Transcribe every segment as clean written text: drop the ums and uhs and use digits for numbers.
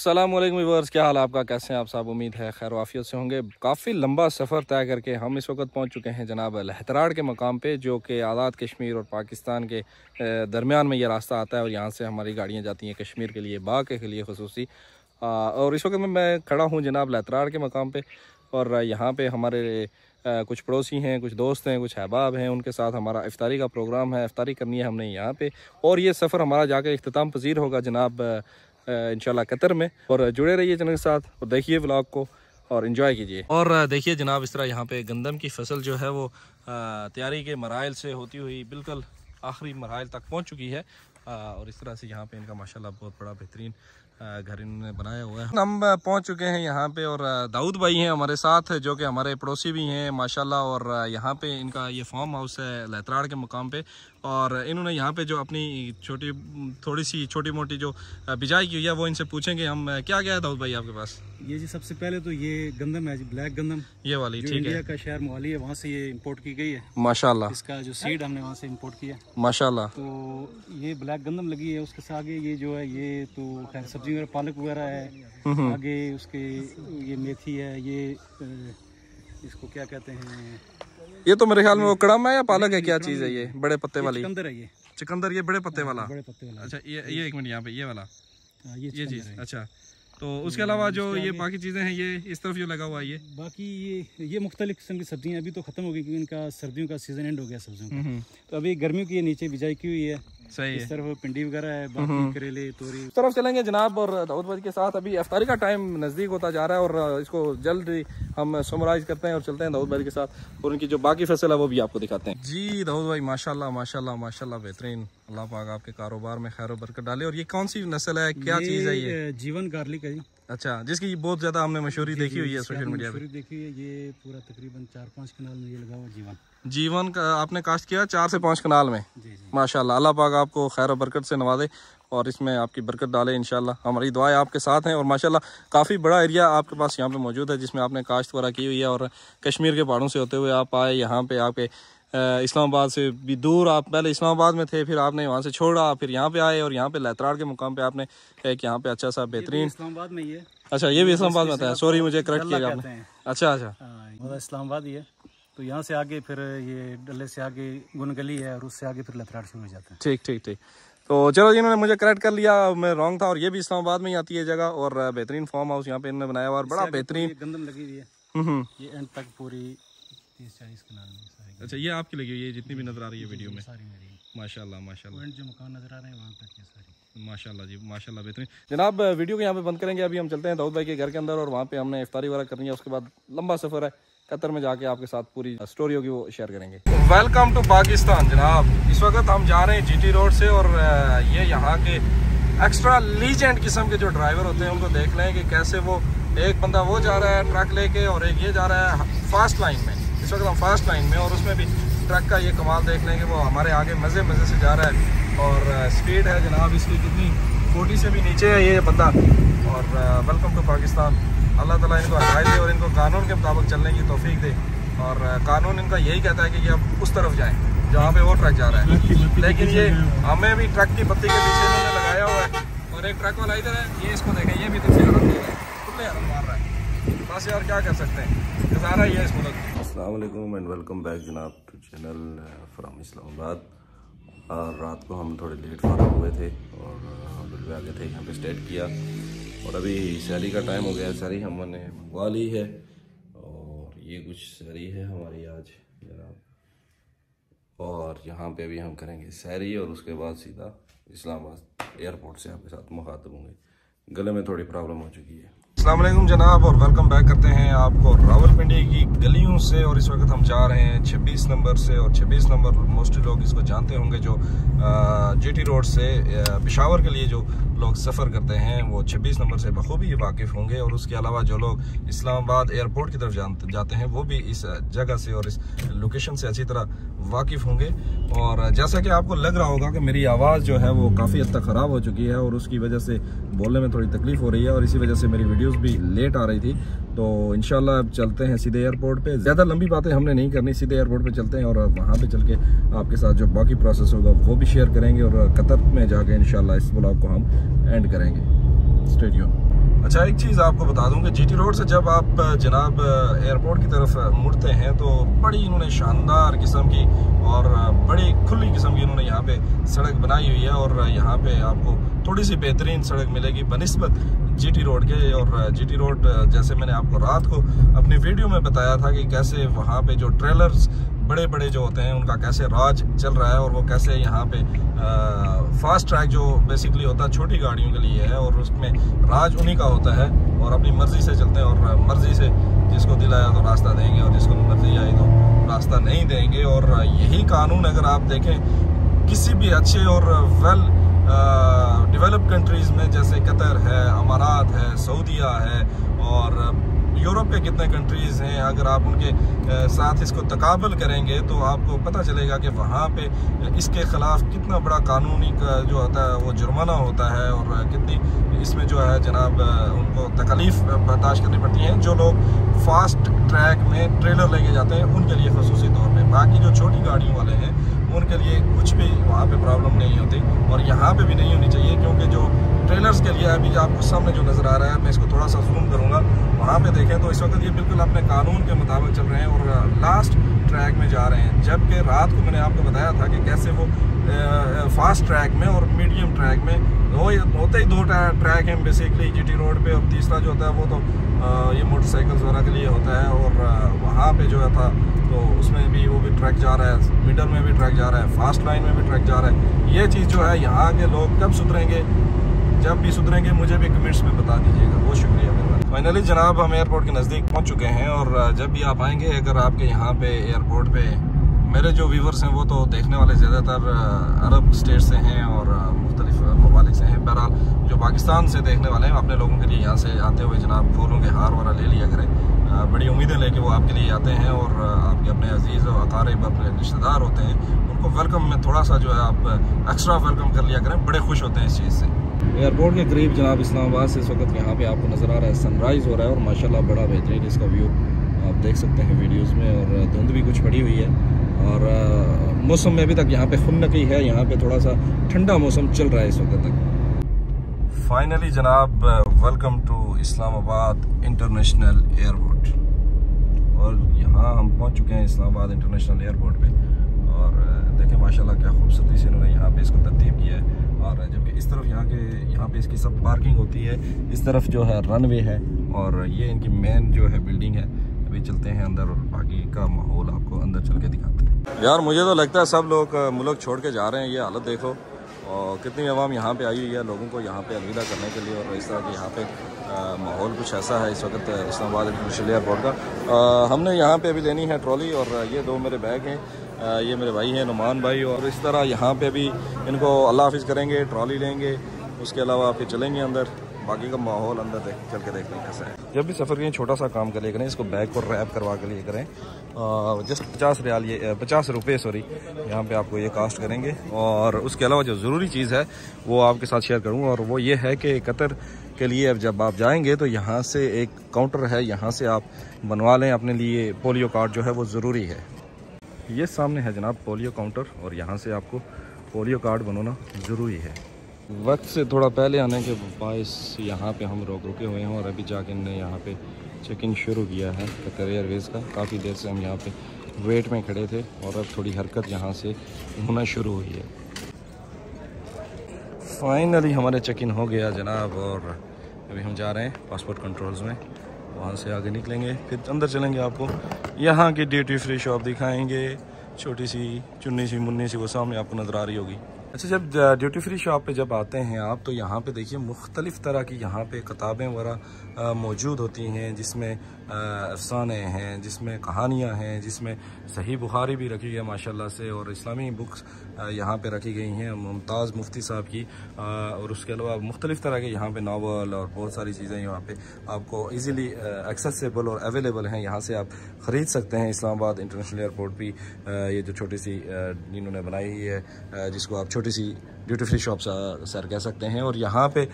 अस्सलामुअलैकुम व्यूअर्स, क्या हाल आपका, कैसे हैं आप सब। उम्मीद है खैर वाफियत से होंगे। काफ़ी लंबा सफ़र तय करके हम इस वक्त पहुंच चुके हैं जनाब लहतराड़ के मकाम पे, जो कि आज़ाद कश्मीर और पाकिस्तान के दरमियान में ये रास्ता आता है और यहाँ से हमारी गाड़ियाँ जाती हैं कश्मीर के लिए, बाग के लिए ख़ुसूसी। और इस वक्त मैं खड़ा हूँ जनाब लहतराड़ के मकाम पर, और यहाँ पर हमारे कुछ पड़ोसी हैं, कुछ दोस्त हैं, कुछ अहबाब हैं, उनके साथ हमारा इफ्तारी का प्रोग्राम है। इफ्तारी करनी है हमने यहाँ पे, और ये सफ़र हमारा जाके इख्तिताम पजीर होगा जनाब इंशाल्लाह कतर में। और जुड़े रहिए चैनल के साथ और देखिए व्लॉग को और इन्जॉय कीजिए। और देखिए जनाब, इस तरह यहाँ पे गंदम की फसल जो है वो तैयारी के मराइल से होती हुई बिल्कुल आखिरी मराइल तक पहुँच चुकी है। और इस तरह से यहाँ पे इनका माशाल्लाह बहुत बड़ा बेहतरीन घर इन्होंने बनाया हुआ है। हम पहुंच चुके हैं यहाँ पे, और दाऊद भाई हैं हमारे साथ, जो कि हमारे पड़ोसी भी हैं माशाल्लाह। और यहाँ पे इनका ये फार्म हाउस है लहतराड़ के मुकाम पे, और इन्होंने यहाँ पे जो अपनी थोड़ी सी छोटी मोटी जो बिजाई की हुई है वो इनसे पूछेंगे हम। क्या क्या है दाऊद भाई आपके पास? ये जी सबसे पहले तो ये गंदम है जी, ब्लैक गंदम, ये वाली, ठीक है। इंडिया का शहर मोहाली है, वहाँ से ये इंपोर्ट की गई है माशाल्लाह। इसका जो सीड हमने वहाँ से इंपोर्ट किया माशाल्लाह। तो ये ब्लैक गंदम लगी है। उसके आगे ये जो है ये तो खैर सब्जी वगैरह पालक वगैरह है। आगे उसके ये मेथी है, ये इसको क्या कहते हैं, ये तो मेरे ख्याल में वो कड़म है या पालक है, क्या चीज़ है ये? बड़े पत्ते वाली चुकंदर है ये, चुकंदर, ये बड़े पत्ते वाला। बड़े पत्ते वाला। अच्छा, ये एक मिनट, यहाँ पे ये वाला, ये चीज़। अच्छा, तो उसके अलावा जो ये बाकी चीज़ें हैं, ये इस तरफ जो लगा हुआ है, बाकी ये मुख्तलिफ किस्म की सब्जियां अभी तो खत्म हो गई क्योंकि इनका सर्दियों का सीजन एंड हो गया सब्जियों का। तो अभी गर्मियों की ये नीचे बिजाई की हुई है। सही है। इस तरफ भिंडी वगैरह है, बाकी करेले, तोरी। इस तरफ चलेंगे जनाब, और दाऊद भाई के साथ अभी इफ्तारी का टाइम नज़दीक होता जा रहा है, और इसको जल्द हम समराइज करते हैं और चलते हैं दाऊद भाई के साथ, और उनकी जो बाकी फसल है वो भी आपको दिखाते हैं। जी दाऊद भाई, माशाल्लाह माशाल्लाह माशाल्लाह, बेहतरीन। अल्लाह पाक आपके कारोबार में खैर बरकत डाले। और ये कौन सी नस्ल है, क्या चीज़ है ये? जीवन गार्लिक है जी। अच्छा, जिसकी बहुत ज्यादा हमने मशहूरी देखी हुई है सोशल मीडिया पे। देखी है, ये पूरा तकरीबन 4-5 कनाल में ये लगा हुआ जीवन का आपने काश्त किया 4 से 5 कनाल में। माशाल्लाह, अल्लाह पाक आपको खैर बरकत से नवाजे और इसमें आपकी बरकत डाले इंशाल्लाह। हमारी दुआएं आपके साथ हैं। और माशाल्लाह काफ़ी बड़ा एरिया आपके पास यहाँ पे मौजूद है जिसमें आपने काश्त वगैरह की हुई है, और कश्मीर के पहाड़ों से होते हुए आप आए यहाँ पे, आपके इस्लामाबाद से भी दूर, आप पहले इस्लामाबाद में थे, फिर आपने वहाँ से छोड़ा, फिर यहाँ पे आए, और यहाँ पे लहतराड़ के मुकाम पे आपने एक यहाँ पे अच्छा सा बेहतरीन। इस्लामाबाद में ही है। अच्छा, ये भी इस्लामाबाद में था, सॉरी मुझे करेक्ट किया आपने। अच्छा अच्छा, इस्लामाबाद ही है। तो यहाँ से आगे फिर ये डल्ले से आगे गुनगली है, और उससे आगे फिर लहतराड़ शुरू हो जाता है। ठीक ठीक ठीक। तो चलो, इन्होंने मुझे करेक्ट कर लिया, मैं रॉन्ग था। और ये भी इस्लामाबाद में ही आती है जगह, और बेहतरीन फार्म हाउस यहाँ पे इन्होंने बनाया हुआ, और बड़ा बेहतरीन गंदम लगी हुई है। ये एंड तक पूरी 30-40 कनाल में। अच्छा, ये आपकी लगी हुई है जितनी भी नजर आ रही है वीडियो में? सारी मेरी। माशाल्लाह माशाल्लाह, जो मकान नजर आ रहे हैं वहाँ तक ये सारी। माशाल्लाह जी माशाल्लाह, बेहतरीन। जनाब वीडियो को यहाँ पे बंद करेंगे, अभी हम चलते हैं दाऊद भाई के घर के अंदर, और वहाँ पे हमने इफ्तारी वगैरह करनी है। उसके बाद लंबा सफर है, कतर में जाके आपके साथ पूरी स्टोरी होगी वो शेयर करेंगे। वेलकम टू पाकिस्तान जनाब। इस वक्त हम जा रहे हैं जीटी रोड से, और ये यहाँ के एक्स्ट्रा लीजेंड किस्म के जो ड्राइवर होते हैं उनको देख लें कि कैसे वो, एक बंदा वो जा रहा है ट्रक लेके, और एक ये जा रहा है फास्ट लाइन में। इस वक्त हम फास्ट लाइन में, और उसमें भी ट्रक का ये कमाल देख लें कि वो हमारे आगे मज़े मज़े से जा रहा है, और स्पीड है जनाब इसकी कितनी, 40 से भी नीचे है ये बंदा। और वेलकम टू पाकिस्तान। अल्लाह ताला इनको हिदायत दे और इनको कानून के मुताबिक चलने की तौफीक दे। और कानून इनका यही कहता है कि ये अब उस तरफ जाएँ जहाँ पे वो ट्रक जा रहा है, लेकिन ये हमें भी ट्रक की बत्ती के पीछे इन्होंने लगाया हुआ है। और एक ट्रक वाला इधर है, ये इसको देखें, ये भी इधर से हरम दे रहा है, खुले हरम मार रहा है। बस यार क्या कर सकते हैं, गुजारा ही है इस मुल्क में। अस्सलाम वालेकुम एंड वेलकम बैक जनाब टू चैनल फ्रॉम इस्लामाबाद। और रात को हम थोड़े लेट फारग हुए थे और बिल्कुल आ गए थे, यहाँ पे स्टेट किया, और अभी सहरी का टाइम हो गया। सहरी हमने मंगवा ली है, और ये कुछ सहरी है हमारी आज जनाब। और यहाँ पे अभी हम करेंगे सहरी, और उसके बाद सीधा इस्लामाबाद एयरपोर्ट से आपके साथ मुखातब होंगे। गले में थोड़ी प्रॉब्लम हो चुकी है। अस्सलाम वालेकुम जनाब, और वेलकम बैक करते हैं आपको रावलपिंडी की गलियों से। और इस वक्त हम जा रहे हैं 26 नंबर से, और 26 नंबर मोस्टली लोग इसको जानते होंगे, जो जीटी रोड से पेशावर के लिए जो लोग सफ़र करते हैं वो 26 नंबर से बखूबी वाकिफ़ होंगे। और उसके अलावा जो लोग इस्लामाबाद एयरपोर्ट की तरफ जाते हैं वो भी इस जगह से और इस लोकेशन से अच्छी तरह वाकिफ़ होंगे। और जैसा कि आपको लग रहा होगा कि मेरी आवाज़ जो है वो काफ़ी हद तक ख़राब हो चुकी है, और उसकी वजह से बोलने में थोड़ी तकलीफ़ हो रही है, और इसी वजह से मेरी वीडियोस भी लेट आ रही थी। तो इंशाल्लाह अब चलते हैं सीधे एयरपोर्ट पे। ज़्यादा लंबी बातें हमने नहीं करनी, सीधे एयरपोर्ट पे चलते हैं, और वहाँ पे चल के आपके साथ जो बाकी प्रोसेस होगा वो भी शेयर करेंगे, और कतर में जाके इंशाल्लाह इस ब्लॉग को हम एंड करेंगे। Stay tune. अच्छा, एक चीज़ आपको बता दूं कि जीटी रोड से जब आप जनाब एयरपोर्ट की तरफ मुड़ते हैं तो बड़ी इन्होंने शानदार किस्म की और बड़ी खुली किस्म की इन्होंने यहाँ पे सड़क बनाई हुई है और यहाँ पे आपको थोड़ी सी बेहतरीन सड़क मिलेगी बनिस्बत जीटी रोड के। और जीटी रोड जैसे मैंने आपको रात को अपनी वीडियो में बताया था कि कैसे वहाँ पे जो ट्रेलर्स बड़े बड़े जो होते हैं उनका कैसे राज चल रहा है और वो कैसे यहाँ पे फास्ट ट्रैक जो बेसिकली होता है छोटी गाड़ियों के लिए है और उसमें राज उन्हीं का होता है और अपनी मर्जी से चलते हैं और मर्जी से जिसको दिल आया तो रास्ता देंगे और जिसको मर्जी आई तो रास्ता नहीं देंगे। और यही कानून अगर आप देखें किसी भी अच्छे और वेल डेवलप्ड कंट्रीज़ में जैसे कतर है, अमारात है, सऊदीया है और यूरोप के कितने कंट्रीज़ हैं, अगर आप उनके साथ इसको तकाबल करेंगे तो आपको पता चलेगा कि वहाँ पे इसके ख़िलाफ़ कितना बड़ा कानूनी का जो होता है वो जुर्माना होता है और कितनी इसमें जो है जनाब उनको तकलीफ़ बर्दाश्त करनी पड़ती है। जो लोग फास्ट ट्रैक में ट्रेलर लेके जाते हैं उनके लिए खसूसी तौर पर, बाकी जो छोटी गाड़ियों वाले हैं उनके लिए कुछ भी वहाँ पे प्रॉब्लम नहीं होती और यहाँ पे भी नहीं होनी चाहिए, क्योंकि जो ट्रेलर्स के लिए अभी आपको सामने जो नज़र आ रहा है मैं इसको थोड़ा सा जूम करूँगा, वहाँ पे देखें तो इस वक्त ये बिल्कुल अपने कानून के मुताबिक चल रहे हैं और लास्ट ट्रैक में जा रहे हैं। जबकि रात को मैंने आपको बताया था कि कैसे वो फास्ट ट्रैक में और मीडियम ट्रैक में होते ही दो ट्रैक हैं बेसिकली जीटी रोड पे और तीसरा जो होता है वो तो ये मोटरसाइकिल्स वगैरह के लिए होता है और वहाँ पे जो है था तो उसमें भी वो भी ट्रैक जा रहा है, मिडल में भी ट्रैक जा रहा है, फास्ट लाइन में भी ट्रैक जा रहा है। ये चीज़ जो है यहाँ के लोग कब सुधरेंगे, जब भी सुधरेंगे मुझे भी कमेंट्स में बता दीजिएगा। बहुत शुक्रिया मेरा। फाइनली जनाब हम एयरपोर्ट के नज़दीक पहुँच चुके हैं और जब भी आप आएँगे अगर आपके यहाँ पे एयरपोर्ट पे मेरे जो व्यूवर्स हैं वो तो देखने वाले ज़्यादातर अरब स्टेट से हैं और मुख्तलिफ ममालिक से हैं। बहरहाल जो पाकिस्तान से देखने वाले हैं अपने लोगों के लिए यहाँ से आते हुए जनाब फूलों के हार वगैरह ले लिया करें, बड़ी उम्मीदें लेके वो आपके लिए आते हैं और आपके अपने अजीज़ और अकारिब अपने रिश्तेदार होते हैं उनको वेलकम में थोड़ा सा जो है आप एक्स्ट्रा वेलकम कर लिया करें, बड़े खुश होते हैं इस चीज़ से। एयरपोर्ट के करीब जनाब इस्लामाबाद से इस वक्त यहाँ पे आपको नज़र आ रहा है सनराइज़ हो रहा है और माशाल्लाह बड़ा बेहतरीन इसका व्यू आप देख सकते हैं वीडियोस में और धुंध भी कुछ पड़ी हुई है और मौसम में अभी तक यहाँ पे खुन्नकी है, यहाँ पे थोड़ा सा ठंडा मौसम चल रहा है इस वक्त तक। फाइनली जनाब welcome to Islamabad international airport और यहाँ हम पहुँच चुके हैं इस्लामाबाद इंटरनेशनल एयरपोर्ट पे और देखें माशाल्लाह क्या खूबसूरती से इन्होंने यहाँ पे इसको तरतीब किया है और जबकि इस तरफ यहाँ पे इसकी सब पार्किंग होती है, इस तरफ जो है रनवे है और ये इनकी मेन जो है बिल्डिंग है। अभी चलते हैं अंदर और बाकी का माहौल आपको अंदर चल के दिखाते हैं। यार मुझे तो लगता है सब लोग मुल्क छोड़ के जा रहे हैं, ये हालत देखो और कितनी आवाम यहाँ पे आई हुई है लोगों को यहाँ पे अलविदा करने के लिए और इस तरह के यहाँ पे माहौल कुछ ऐसा है इस वक्त इस्लामाबाद इंटरनेशनल एयरपोर्ट का। हमने यहाँ पे अभी लेनी है ट्रॉली और ये दो मेरे बैग हैं, ये मेरे भाई हैं नुमान भाई और इस तरह यहाँ पे भी इनको अल्लाह हाफिज़ करेंगे, ट्रॉली लेंगे, उसके अलावा फिर चलेंगे अंदर, बाकी का माहौल अंदर चल के देखते हैं कैसा है। जब भी सफ़र करें छोटा सा काम कर लिया करें, इसको बैग को रैप करवा के लिए करें, जस्ट 50 रियाल ये 50 रुपये सॉरी यहाँ पे आपको ये कास्ट करेंगे। और उसके अलावा जो ज़रूरी चीज़ है वो आपके साथ शेयर करूँगा और वो ये है कि कतर के लिए अब जब आप जाएंगे तो यहाँ से एक काउंटर है, यहाँ से आप बनवा लें अपने लिए पोलियो कार्ड जो है वो ज़रूरी है। ये सामने है जनाब पोलियो काउंटर और यहाँ से आपको पोलियो कार्ड बनवाना ज़रूरी है। वक्त से थोड़ा पहले आने के बायस यहाँ पे हम रुके हुए हैं और अभी जाके हमने यहाँ पे चेक इन शुरू किया है कतर एयरवेज़ का। काफ़ी देर से हम यहाँ पे वेट में खड़े थे और अब थोड़ी हरकत यहाँ से होना शुरू हुई है। फाइनली हमारे चेक इन हो गया जनाब और अभी हम जा रहे हैं पासपोर्ट कंट्रोल्स में, वहाँ से आगे निकलेंगे फिर अंदर चलेंगे, आपको यहाँ की ड्यूटी फ्री शॉप दिखाएँगे, छोटी सी चुन्नी सी मुन्नी सी वो सामने आपको नज़र आ रही होगी। अच्छा, जब ड्यूटी फ्री शॉप पे जब आते हैं आप तो यहाँ पे देखिए मुख्तलिफ़ तरह की यहाँ पे किताबें वगैरह मौजूद होती हैं, जिसमें अफसाने हैं, जिसमें कहानियाँ हैं, जिसमें सही बुखारी भी रखी है माशाल्लाह से और इस्लामी बुक्स यहाँ पे रखी गई हैं मुमताज़ मुफ्ती साहब की और उसके अलावा मुख्तलिफ़ तरह के यहाँ पे नावल और बहुत सारी चीज़ें यहाँ पे आपको इजीली एक्सेसिबल और अवेलेबल हैं, यहाँ से आप ख़रीद सकते हैं। इस्लामाबाद इंटरनेशनल एयरपोर्ट भी ये जो छोटी सी इन्होंने बनाई हुई है जिसको आप छोटी सी ड्यूटी फ्री शॉप सर कह सकते हैं। और यहाँ पे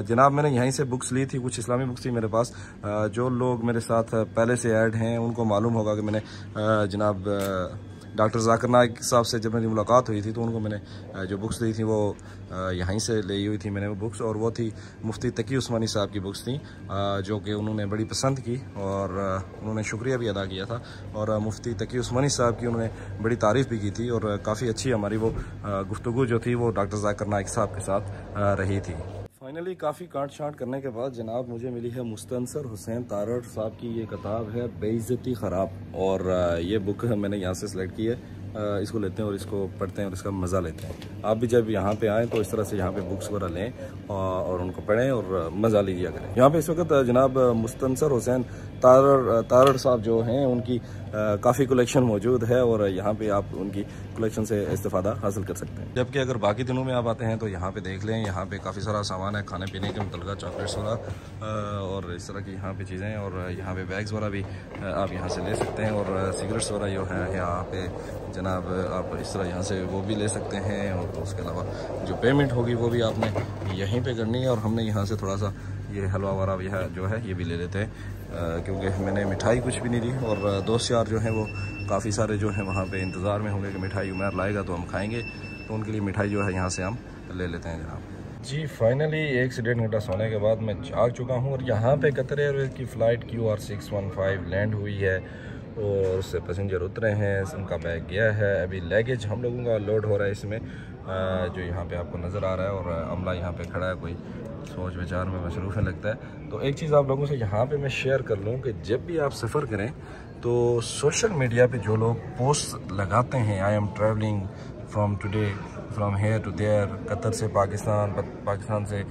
जनाब मैंने यहीं से बुक्स ली थी, कुछ इस्लामी बुक्स थी मेरे पास। जो लोग मेरे साथ पहले से ऐड हैं उनको मालूम होगा कि मैंने जनाब डॉक्टर जाकिर नाइक साहब से जब मेरी मुलाकात हुई थी तो उनको मैंने जो बुक्स दी थी वो यहीं से ली हुई थी मैंने वो बुक्स, और वो थी मुफ्ती तकी उस्मानी साहब की बुक्स थी जो कि उन्होंने बड़ी पसंद की और उन्होंने शुक्रिया भी अदा किया था। और मुफ्ती तकी उस्मानी साहब की उन्होंने बड़ी तारीफ़ भी की थी और काफ़ी अच्छी हमारी वो गुफ्तगू जो थी वो डॉक्टर जाकिर नाइक साहब के साथ रही थी। फाइनली काफ़ी काट छाँट करने के बाद जनाब मुझे मिली है मुस्तनसर हुसैन तारड़ साहब की ये किताब है बेइज्जती ख़राब, और ये बुक मैंने यहाँ से सिलेक्ट की है। इसको लेते हैं और इसको पढ़ते हैं और इसका मज़ा लेते हैं। आप भी जब यहाँ पे आएँ तो इस तरह से यहाँ पे बुक्स वगैरह लें और उनको पढ़ें और मज़ा लीजिए करें। यहाँ पे इस वक्त जनाब मुस्तनसर हुसैन तारड़ साहब जो हैं उनकी काफ़ी कलेक्शन मौजूद है और यहाँ पे आप उनकी कलेक्शन से इस्तेफ़ादा हासिल कर सकते हैं। जबकि अगर बाकी दिनों में आप आते हैं तो यहाँ पे देख लें, यहाँ पे काफ़ी सारा सामान है खाने पीने के मुतल्लिक़, चॉकलेट्स वगैरह और इस तरह की यहाँ पे चीज़ें हैं, और यहाँ पे बैग्स वगैरह भी आप यहाँ से ले सकते हैं, और सिगरेट्स वगैरह जो हैं यहाँ पे जनाब आप इस तरह यहाँ से वो भी ले सकते हैं। और उसके अलावा जो पेमेंट होगी वो भी आपने यहीं पे करनी है, और हमने यहाँ से थोड़ा सा ये हलवा वगैरह यह जो है ये भी ले लेते हैं क्योंकि मैंने मिठाई कुछ भी नहीं दी, और दोस्त यार जो हैं वो काफ़ी सारे जो हैं वहाँ पे इंतज़ार में होंगे कि मिठाई उमर लाएगा तो हम खाएँगे, तो उनके लिए मिठाई जो है यहाँ से हम ले लेते हैं जनाब। जी फाइनली 1 से 1.5 घंटा सोने के बाद मैं जाग चुका हूँ और यहाँ पे कतर एयरवेज़ की फ़्लाइट QR615 लैंड हुई है और उससे पैसेंजर उतरे हैं, उनका बैग गया है। अभी लगेज हम लोगों का लोड हो रहा है इसमें जो यहाँ पे आपको नज़र आ रहा है, और अमला यहाँ पे खड़ा है, कोई सोच विचार में मसरूफ़ लगता है। तो एक चीज़ आप लोगों से यहाँ पे मैं शेयर कर लूँ कि जब भी आप सफ़र करें तो सोशल मीडिया पे जो लोग पोस्ट लगाते हैं, I am travelling from today from here to there, Qatar से पाकिस्तान, पाकिस्तान से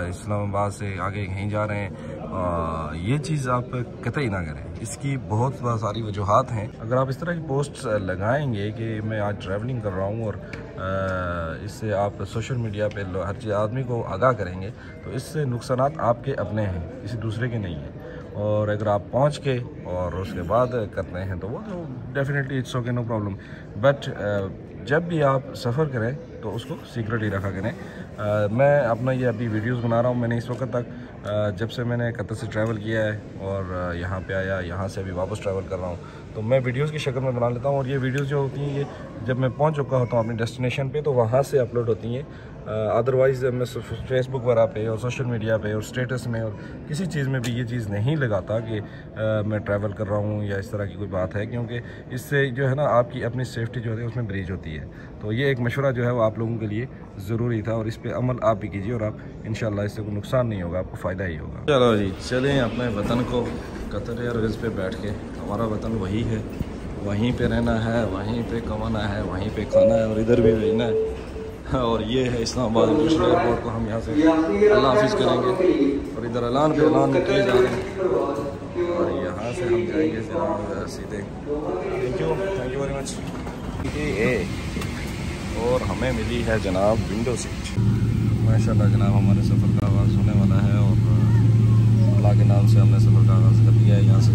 इस्लामाबाद से आगे कहीं जा रहे हैं, ये चीज़ आप कतई ना करें। इसकी बहुत सारी वजूहात हैं। अगर आप इस तरह की पोस्ट लगाएंगे कि मैं आज ट्रैवलिंग कर रहा हूँ और इससे आप सोशल मीडिया पे हर आदमी को आगाह करेंगे, तो इससे नुकसानात आपके अपने हैं, किसी दूसरे के नहीं हैं। और अगर आप पहुँच के और उसके बाद करते हैं तो वो तो definitely it's okay, no problem. But जब भी आप सफ़र करें तो उसको सीक्रेट ही रखा करें। मैं अपना ये अभी वीडियोस बना रहा हूँ, मैंने इस वक्त तक जब से मैंने कतर से ट्रैवल किया है और यहाँ पे आया, यहाँ से अभी वापस ट्रैवल कर रहा हूँ, तो मैं वीडियोस की शक्ल में बना लेता हूँ। और ये वीडियोस जो होती हैं ये जब मैं पहुँच चुका होता हूँ अपनी डेस्टिनेशन पे तो वहाँ से अपलोड होती हैं। अदरवाइज़ मैं फेसबुक वगैरह पे और सोशल मीडिया पे और स्टेटस में और किसी चीज़ में भी ये चीज़ नहीं लगाता कि मैं ट्रैवल कर रहा हूँ या इस तरह की कोई बात है, क्योंकि इससे जो है ना आपकी अपनी सेफ्टी जो है उसमें ब्रीच होती है। तो ये एक मशवरा जो है वो आप लोगों के लिए ज़रूरी था और इस पर अमल आप भी कीजिए और आप इंशाल्लाह इससे कोई नुकसान नहीं होगा, आपको फ़ायदा ही होगा। चलो जी चलें अपने वतन को, कतर एयरवेज़ पे बैठ के, हमारा वतन वही है, वहीं पे रहना है, वहीं पे कमाना है, वहीं पे खाना है और इधर भी भेजना है। और ये है इस्लामाबाद इंटरनेशनल एयरपोर्ट को हम यहाँ से अल्लाह हाफिज़ करेंगे और इधर ऐलान पे ऐलान किए जा रहे हैं और यहाँ से हम जाएंगे फिर सीधे। Thank you very much. और हमें मिली है जनाब विंडो सीट। माशाल्लाह जनाब हमारे सफ़र का आगाज़ होने वाला है और अल्लाह के नाम से हमने सफ़र का आगाज़ कर दिया है। यहाँ से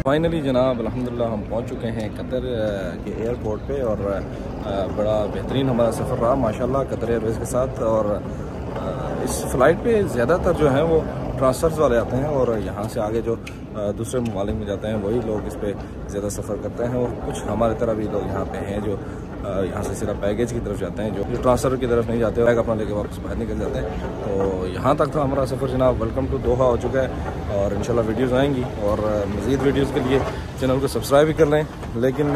फाइनली जनाब अल्हम्दुलिल्लाह हम पहुंच चुके हैं कतर के एयरपोर्ट पे और बड़ा बेहतरीन हमारा सफ़र रहा माशाल्लाह कतर एयरवेज़ के साथ। और इस फ़्लाइट पे ज़्यादातर जो हैं वो ट्रांसफ़र्स वाले आते हैं और यहाँ से आगे जो दूसरे ममालिक में जाते हैं वही लोग इस पर ज़्यादा सफ़र करते हैं। और कुछ हमारे तरह भी लोग यहाँ पे हैं जो यहाँ से सिर्फ बैगेज की तरफ जाते हैं, जो ट्रांसफ़र की तरफ नहीं जाते, बैग अपना लेके वापस बाहर निकल जाते हैं। तो यहाँ तक था हमारा सफ़र जनाब। वेलकम टू दोहा हो चुका है और इंशाल्लाह वीडियोज़ आएंगी और मज़ीद वीडियोज़ के लिए चैनल को सब्सक्राइब भी कर लें। लेकिन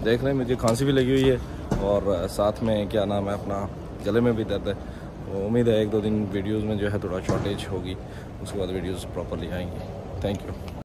देख लें मुझे खांसी भी लगी हुई है और साथ में क्या नाम है अपना गले में भी दर्द है। तो उम्मीद है 1-2 दिन वीडियोज़ में जो है थोड़ा शॉर्टेज होगी, उसके बाद वीडियोज़ प्रॉपरली आएंगी। Thank you.